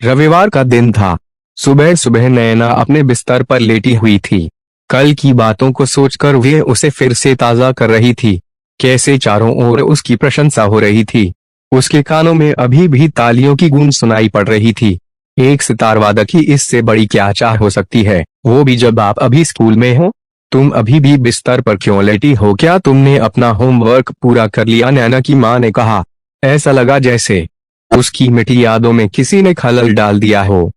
रविवार का दिन था। सुबह सुबह नैना अपने बिस्तर पर लेटी हुई थी। कल की बातों को सोचकर वह उसे फिर से ताज़ा कर रही थी। कैसे चारों ओर उसकी प्रशंसा हो रही थी। उसके कानों में अभी भी तालियों की गूंज सुनाई पड़ रही थी। एक सितार वादक की इससे बड़ी क्या चाह हो सकती है, वो भी जब आप अभी स्कूल में हो। तुम अभी भी बिस्तर पर क्यों लेटी हो, क्या तुमने अपना होमवर्क पूरा कर लिया? नैना की माँ ने कहा। ऐसा लगा जैसे उसकी मिठी यादों में किसी ने खलल डाल दिया हो।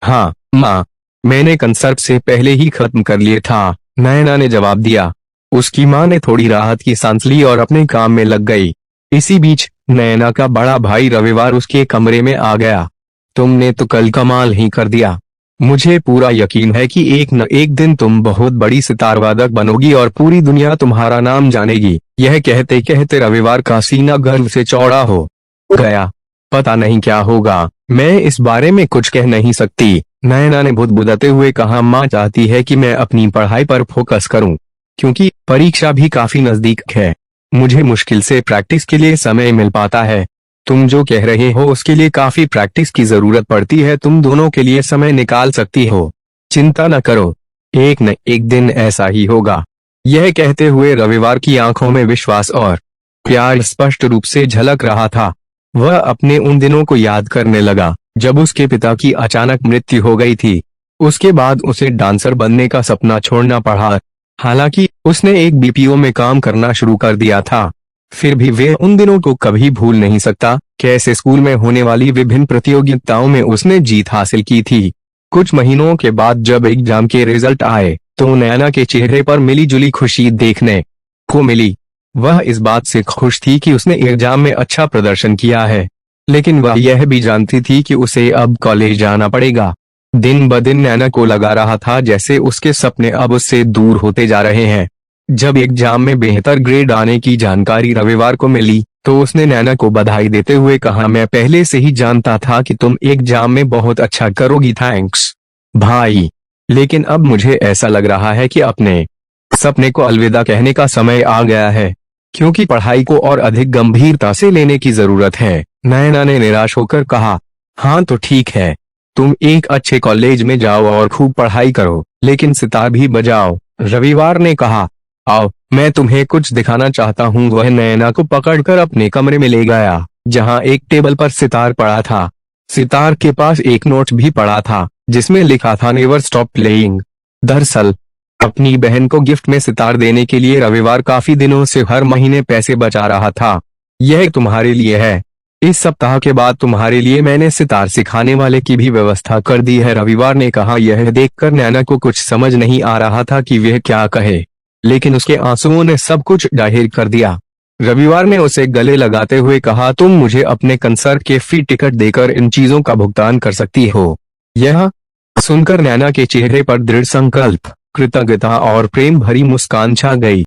हाँ माँ, मैंने कंसर्ट से पहले ही खत्म कर लिए था, नैना ने जवाब दिया। उसकी माँ ने थोड़ी राहत की सांस ली और अपने काम में लग गई। इसी बीच नैना का बड़ा भाई रविवार उसके कमरे में आ गया। तुमने तो कल कमाल ही कर दिया। मुझे पूरा यकीन है कि एक न एक दिन तुम बहुत बड़ी सितार वादक बनोगी और पूरी दुनिया तुम्हारा नाम जानेगी। यह कहते कहते रविवार का सीना गर्व से चौड़ा हो गया। पता नहीं क्या होगा, मैं इस बारे में कुछ कह नहीं सकती, नैना ने बुदबुदाते हुए कहा। माँ चाहती है कि मैं अपनी पढ़ाई पर फोकस करूं, क्योंकि परीक्षा भी काफी नजदीक है। मुझे मुश्किल से प्रैक्टिस के लिए समय मिल पाता है। तुम जो कह रहे हो उसके लिए काफी प्रैक्टिस की जरूरत पड़ती है। तुम दोनों के लिए समय निकाल सकती हो। चिंता न करो, एक न एक दिन ऐसा ही होगा। यह कहते हुए रविवार की आंखों में विश्वास और प्यार स्पष्ट रूप से झलक रहा था। वह अपने उन दिनों को याद करने लगा जब उसके पिता की अचानक मृत्यु हो गई थी। उसके बाद उसे डांसर बनने का सपना छोड़ना पड़ा। हालांकि उसने एक बीपीओ में काम करना शुरू कर दिया था, फिर भी वे उन दिनों को कभी भूल नहीं सकता। कैसे स्कूल में होने वाली विभिन्न प्रतियोगिताओं में उसने जीत हासिल की थी। कुछ महीनों के बाद जब एग्जाम के रिजल्ट आए तो नैना के चेहरे पर मिली जुली खुशी देखने को मिली। वह इस बात से खुश थी कि उसने एग्जाम में अच्छा प्रदर्शन किया है, लेकिन वह यह भी जानती थी कि उसे अब कॉलेज जाना पड़ेगा। दिन ब दिन नैना को लगा रहा था जैसे उसके सपने अब उससे दूर होते जा रहे हैं। जब एग्जाम में बेहतर ग्रेड आने की जानकारी रविवार को मिली तो उसने नैना को बधाई देते हुए कहा, मैं पहले से ही जानता था कि तुम एग्जाम में बहुत अच्छा करोगी। थैंक्स भाई, लेकिन अब मुझे ऐसा लग रहा है कि अपने सपने को अलविदा कहने का समय आ गया है, क्योंकि पढ़ाई को और अधिक गंभीरता से लेने की जरूरत है। नैना ने निराश होकर कहा। हाँ तो ठीक है, तुम एक अच्छे कॉलेज में जाओ और खूब पढ़ाई करो, लेकिन सितार भी बजाओ, रविवार ने कहा। आओ, मैं तुम्हें कुछ दिखाना चाहता हूँ। वह नैना को पकड़कर अपने कमरे में ले गया, जहाँ एक टेबल पर सितार पड़ा था। सितार के पास एक नोट भी पड़ा था जिसमें लिखा था नेवर स्टॉप प्लेइंग। दरअसल अपनी बहन को गिफ्ट में सितार देने के लिए रविवार काफी दिनों से हर महीने पैसे बचा रहा था। यह तुम्हारे लिए है। इस सप्ताह के बाद तुम्हारे लिए मैंने सितार सिखाने वाले की भी व्यवस्था कर दी है, रविवार ने कहा। यह देखकर नैना को कुछ समझ नहीं आ रहा था कि वह क्या कहे, लेकिन उसके आंसुओं ने सब कुछ जाहिर कर दिया। रविवार ने उसे गले लगाते हुए कहा, तुम मुझे अपने कंसर्ट के फ्री टिकट देकर इन चीजों का भुगतान कर सकती हो। यह सुनकर नैना के चेहरे पर दृढ़ संकल्प, कृतज्ञता और प्रेम भरी मुस्कान छा गई।